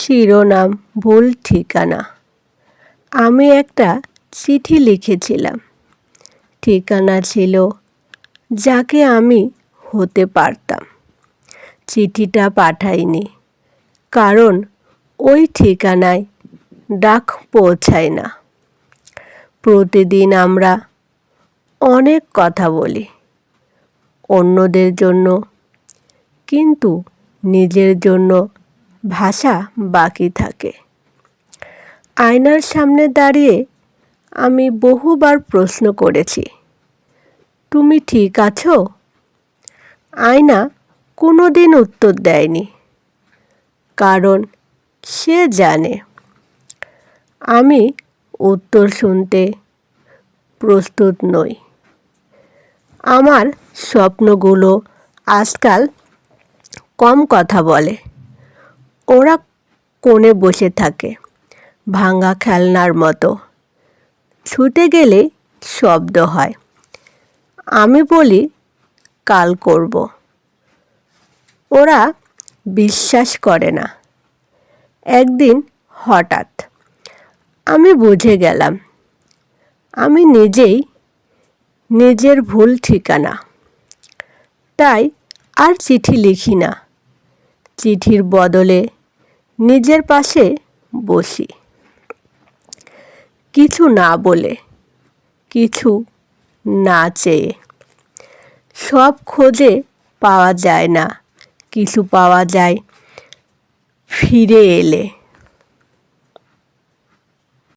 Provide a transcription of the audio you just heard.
শিরোনাম ভুল ঠিকানা। আমি একটা চিঠি লিখেছিলাম। ঠিকানা ছিল যাকে আমি হতে পারতাম। চিঠিটা পাঠাইনি, কারণ ওই ঠিকানায় ডাক পৌঁছায় না। প্রতিদিন আমরা অনেক কথা বলি অন্যদের জন্য, কিন্তু নিজের জন্য ভাষা বাকি থাকে। আয়নার সামনে দাঁড়িয়ে আমি বহুবার প্রশ্ন করেছি, তুমি ঠিক আছো? আয়না কোনোদিন উত্তর দেয়নি, কারণ সে জানে আমি উত্তর শুনতে প্রস্তুত নই। আমার স্বপ্নগুলো আজকাল কম কথা বলে। ওরা কোণে বসে থাকে, ভাঙা খেলনার মতো। ছুটে গেলে শব্দ হয়। আমি বলি কাল করব। ওরা বিশ্বাস করে না। একদিন হঠাৎ আমি বুঝে গেলাম আমি নিজেই নিজের ভুল ঠিকানা। তাই আর চিঠি লিখি না। চিঠির বদলে নিজের পাশে বসি, কিছু না বলে, কিছু না চেয়ে। সব খোঁজে পাওয়া যায় না, কিছু পাওয়া যায় ফিরে এলে।